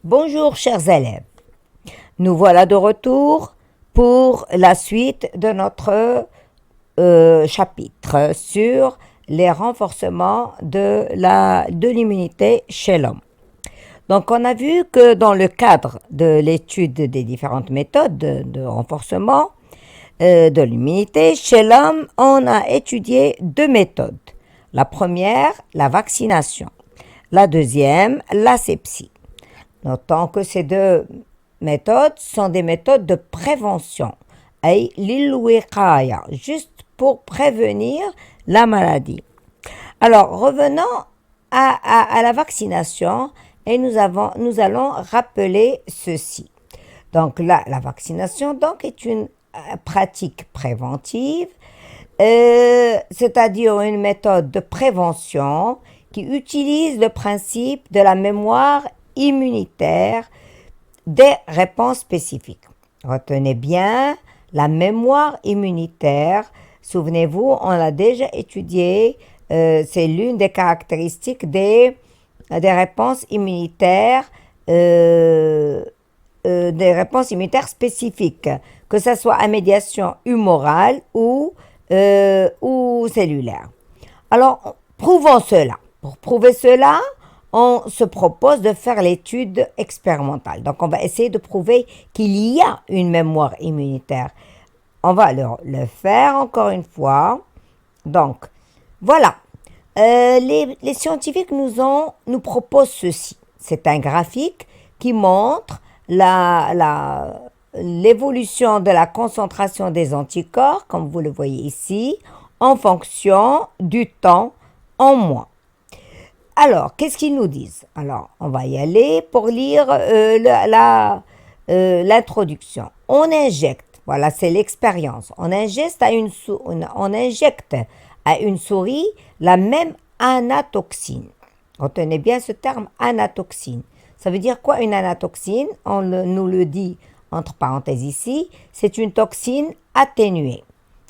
Bonjour chers élèves, nous voilà de retour pour la suite de notre chapitre sur les renforcements de l'immunité chez l'homme. Donc on a vu que dans le cadre de l'étude des différentes méthodes de renforcement de l'immunité chez l'homme, on a étudié deux méthodes. La première, la vaccination. La deuxième, l'asepsie. Notons que ces deux méthodes sont des méthodes de prévention, juste pour prévenir la maladie. Alors, revenons à la vaccination et nous allons rappeler ceci. Donc, la vaccination est une pratique préventive, c'est-à-dire une méthode de prévention qui utilise le principe de la mémoire immunitaire des réponses spécifiques. Retenez bien, la mémoire immunitaire, souvenez-vous, on l'a déjà étudié, c'est l'une des caractéristiques des réponses immunitaires spécifiques, que ce soit à médiation humorale ou cellulaire. Alors, prouvons cela. Pour prouver cela, on se propose de faire l'étude expérimentale. Donc, on va essayer de prouver qu'il y a une mémoire immunitaire. On va le faire encore une fois. Donc, voilà. Les scientifiques nous proposent ceci. C'est un graphique qui montre l'évolution de la concentration des anticorps, comme vous le voyez ici, en fonction du temps en mois. Alors, qu'est-ce qu'ils nous disent? Alors, on va y aller pour lire l'introduction. On injecte, voilà, c'est l'expérience. On injecte à une souris la même anatoxine. Retenez bien ce terme, anatoxine. Ça veut dire quoi une anatoxine? Nous le dit entre parenthèses ici, c'est une toxine atténuée.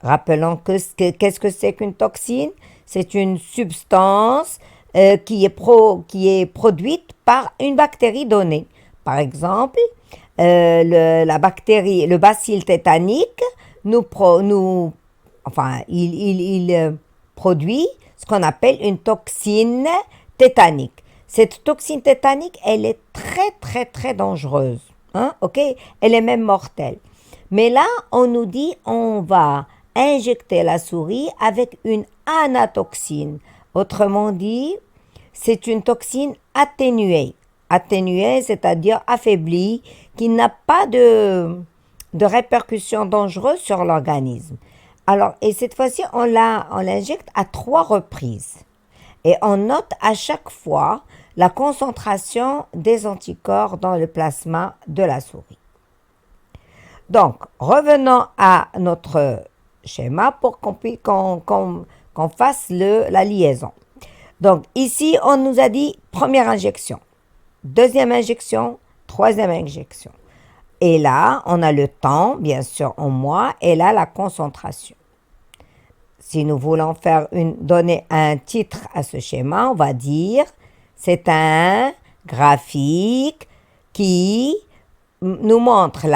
Rappelons qu'est-ce que c'est qu'une toxine? C'est une substance qui est produite par une bactérie donnée. Par exemple, le bacille tétanique il produit ce qu'on appelle une toxine tétanique. Cette toxine tétanique, elle est très, très, très dangereuse. Ok? Elle est même mortelle. Mais là, on nous dit, on va injecter la souris avec une anatoxine. Autrement dit, c'est une toxine atténuée. Atténuée, c'est-à-dire affaiblie, qui n'a pas de répercussions dangereuses sur l'organisme. Alors, et cette fois-ci, on l'injecte à 3 reprises. Et on note à chaque fois la concentration des anticorps dans le plasma de la souris. Donc, revenons à notre schéma pour qu'on fasse la liaison. Donc, ici, on nous a dit première injection, deuxième injection, troisième injection. Et là, on a le temps, bien sûr, en mois, et là, la concentration. Si nous voulons donner un titre à ce schéma, on va dire c'est un graphique qui nous montre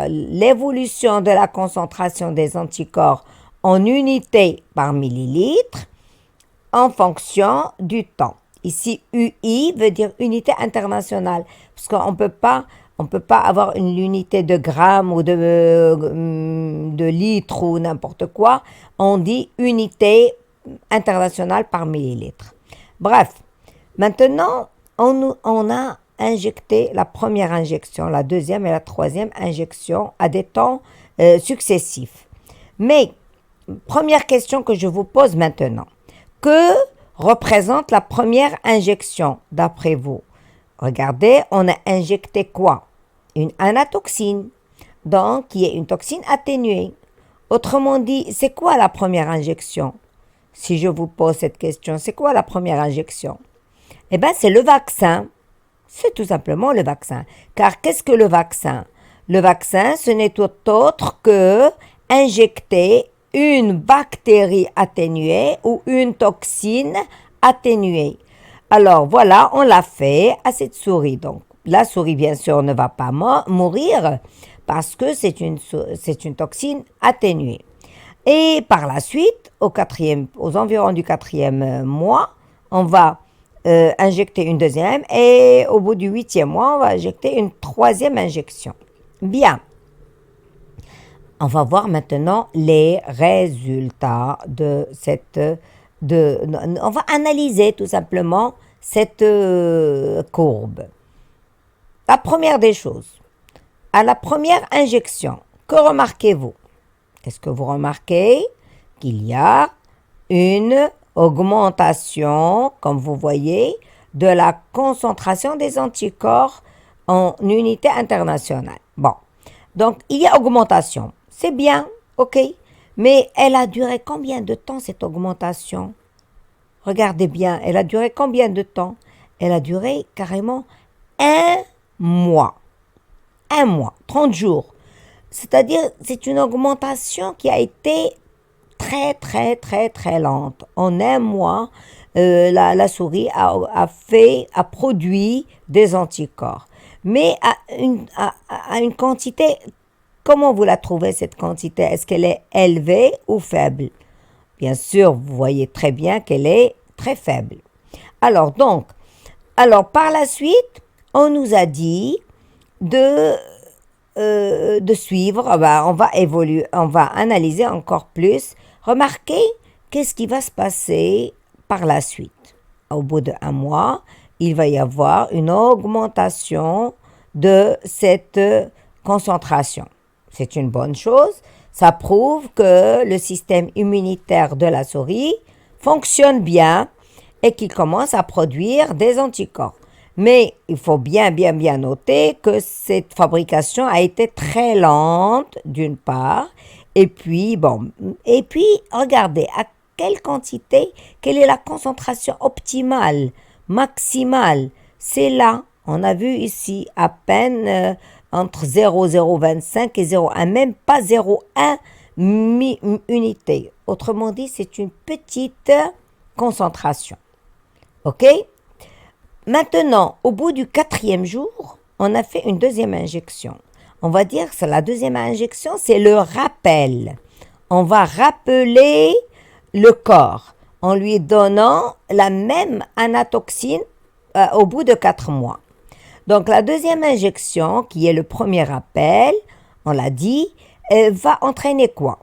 l'évolution de la concentration des anticorps en unités par millilitre en fonction du temps. Ici, UI veut dire unité internationale, parce qu'on ne peut pas avoir une unité de grammes ou de litres ou n'importe quoi. On dit unité internationale par millilitre. Bref, maintenant, on a injecté la première injection, la deuxième et la troisième injection à des temps successifs. Mais, première question que je vous pose maintenant. Que représente la première injection, d'après vous? Regardez, on a injecté quoi? Une anatoxine, donc qui est une toxine atténuée. Autrement dit, c'est quoi la première injection? Si je vous pose cette question, c'est quoi la première injection? Eh bien, c'est le vaccin. C'est tout simplement le vaccin. Car qu'est-ce que le vaccin? Le vaccin, ce n'est tout autre que injecter une bactérie atténuée ou une toxine atténuée. Alors voilà, on l'a fait à cette souris. Donc la souris, bien sûr, ne va pas mourir parce que c'est une toxine atténuée. Et par la suite, aux environs du 4e mois, on va injecter une deuxième et au bout du 8e mois, on va injecter une troisième injection. Bien. On va voir maintenant les résultats de cette... on va analyser tout simplement cette courbe. La première des choses, à la première injection, que remarquez-vous? Est-ce que vous remarquez qu'il y a une augmentation, comme vous voyez, de la concentration des anticorps en unité internationale? Bon, donc il y a augmentation. C'est bien, ok, mais elle a duré combien de temps cette augmentation? Regardez bien, elle a duré combien de temps? Elle a duré carrément 1 mois. 1 mois, 30 jours. C'est-à-dire, c'est une augmentation qui a été très, très, très, très lente. En 1 mois, la souris a produit des anticorps. Mais à une quantité, comment vous la trouvez cette quantité? Est-ce qu'elle est élevée ou faible? Bien sûr, vous voyez très bien qu'elle est très faible. Alors par la suite, on nous a dit de suivre, on va analyser encore plus. Remarquez qu'est-ce qui va se passer par la suite. Au bout d'1 mois, il va y avoir une augmentation de cette concentration. C'est une bonne chose. Ça prouve que le système immunitaire de la souris fonctionne bien et qu'il commence à produire des anticorps. Mais il faut bien noter que cette fabrication a été très lente, d'une part. Et puis, regardez, à quelle quantité, quelle est la concentration optimale, maximale? C'est là, on a vu ici, à peine entre 0,025 et 0,1, même pas 0,1 unité. Autrement dit, c'est une petite concentration. OK? Maintenant, au bout du 4e jour, on a fait une deuxième injection. On va dire que la deuxième injection, c'est le rappel. On va rappeler le corps en lui donnant la même anatoxine au bout de 4 mois. Donc, la deuxième injection, qui est le premier rappel, on l'a dit, va entraîner quoi?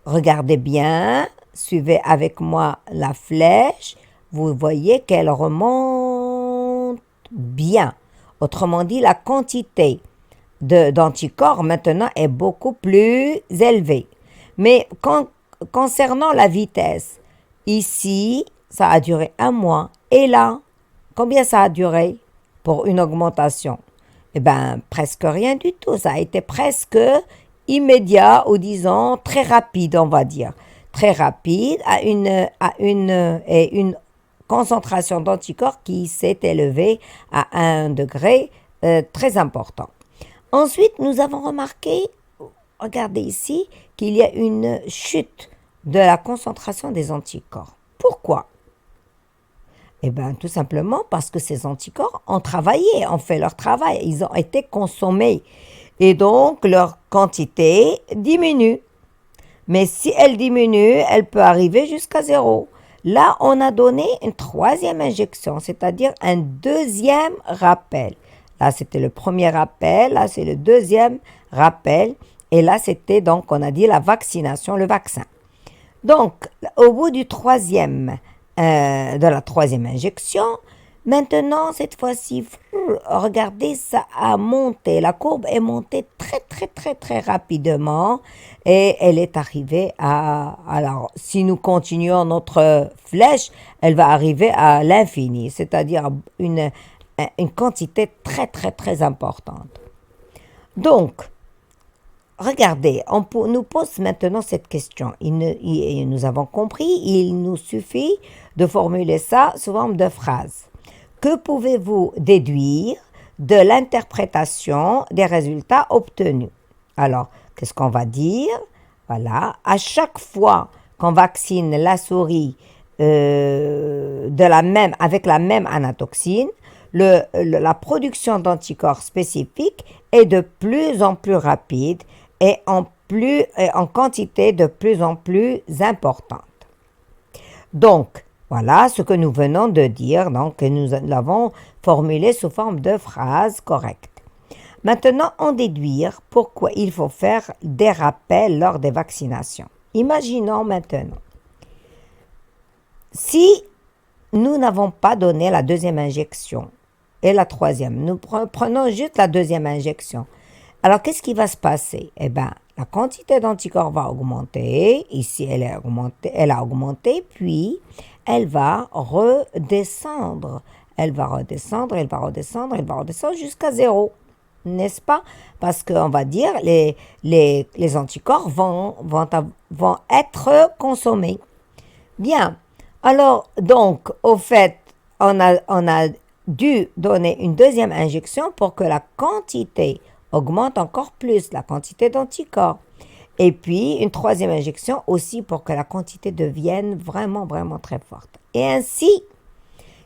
Regardez bien, suivez avec moi la flèche. Vous voyez qu'elle remonte bien. Autrement dit, la quantité d'anticorps maintenant est beaucoup plus élevée. Mais concernant la vitesse, ici, ça a duré 1 mois. Et là, combien ça a duré pour une augmentation? Eh bien, presque rien du tout. Ça a été presque immédiat ou disons très rapide, on va dire. Très rapide à une concentration d'anticorps qui s'est élevée à 1 degré très important. Ensuite, nous avons remarqué, regardez ici, qu'il y a une chute de la concentration des anticorps. Pourquoi? Eh bien, tout simplement parce que ces anticorps ont travaillé, ont fait leur travail, ils ont été consommés. Et donc, leur quantité diminue. Mais si elle diminue, elle peut arriver jusqu'à 0. Là, on a donné une troisième injection, c'est-à-dire un deuxième rappel. Là, c'était le premier rappel, là, c'est le deuxième rappel. Et là, c'était donc, on a dit la vaccination, le vaccin. Donc, au bout de la troisième injection, maintenant, cette fois-ci, regardez, ça a monté. La courbe est montée très, très, très, très rapidement. Et elle est arrivée alors, si nous continuons notre flèche, elle va arriver à l'infini, c'est-à-dire une quantité très, très, très importante. Donc, regardez, on nous pose maintenant cette question. Nous avons compris, il nous suffit de formuler ça sous forme de phrase. Que pouvez-vous déduire de l'interprétation des résultats obtenus? Alors, qu'est-ce qu'on va dire? Voilà, à chaque fois qu'on vaccine la souris avec la même anatoxine, la production d'anticorps spécifiques est de plus en plus rapide et en quantité de plus en plus importante. Donc, voilà ce que nous venons de dire, donc nous l'avons formulé sous forme de phrase correcte. Maintenant, en déduire pourquoi il faut faire des rappels lors des vaccinations. Imaginons maintenant, si nous n'avons pas donné la deuxième injection et la troisième, nous prenons juste la deuxième injection. Alors, qu'est-ce qui va se passer? Eh bien, la quantité d'anticorps va augmenter. Ici, elle a augmenté, puis elle va redescendre. Elle va redescendre jusqu'à 0. N'est-ce pas? Parce qu'on va dire les anticorps vont être consommés. Bien. Alors, donc, au fait, on a dû donner une deuxième injection pour que la quantité augmente encore plus, la quantité d'anticorps. Et puis, une troisième injection aussi pour que la quantité devienne vraiment, vraiment très forte. Et ainsi,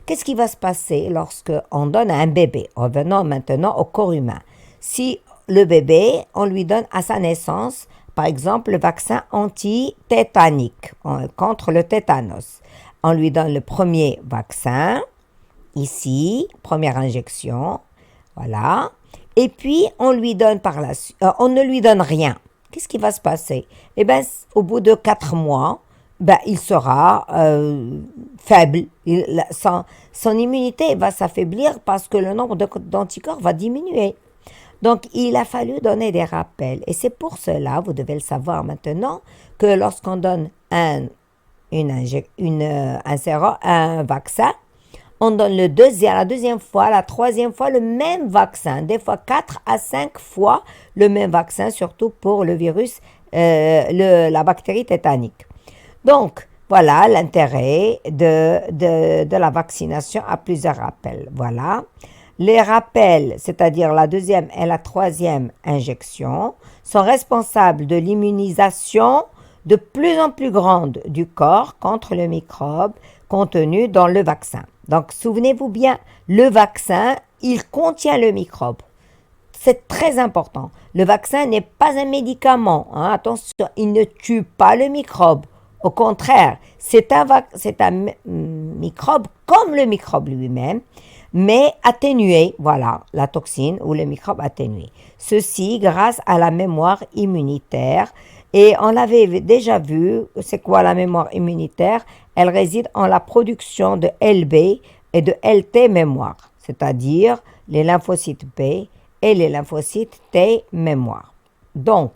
qu'est-ce qui va se passer lorsqu'on donne à un bébé? Revenons maintenant au corps humain. Si le bébé, on lui donne à sa naissance, par exemple, le vaccin anti-tétanique contre le tétanos. On lui donne le premier vaccin, ici, première injection, voilà. Et puis, on lui donne on ne lui donne rien. Qu'est-ce qui va se passer? Eh bien, au bout de 4 mois, il sera faible. Son immunité va s'affaiblir parce que le nombre d'anticorps va diminuer. Donc, il a fallu donner des rappels. Et c'est pour cela, vous devez le savoir maintenant, que lorsqu'on donne un vaccin, on donne la deuxième fois, la troisième fois le même vaccin, des fois 4 à 5 fois le même vaccin, surtout pour le virus, la bactérie tétanique. Donc, voilà l'intérêt de la vaccination à plusieurs rappels. Voilà. Les rappels, c'est-à-dire la deuxième et la troisième injection, sont responsables de l'immunisation de plus en plus grande du corps contre le microbe contenu dans le vaccin. Donc, souvenez-vous bien, le vaccin, il contient le microbe. C'est très important. Le vaccin n'est pas un médicament. Hein. Attention, il ne tue pas le microbe. Au contraire, c'est un microbe comme le microbe lui-même, mais atténué, voilà, la toxine ou le microbe atténué. Ceci grâce à la mémoire immunitaire. Et on l'avait déjà vu, c'est quoi la mémoire immunitaire? Elle réside en la production de LB et de LT mémoire, c'est-à-dire les lymphocytes B et les lymphocytes T mémoire. Donc,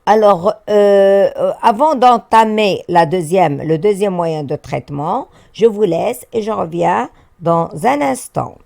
alors, avant d'entamer le deuxième moyen de traitement, je vous laisse et je reviens dans un instant.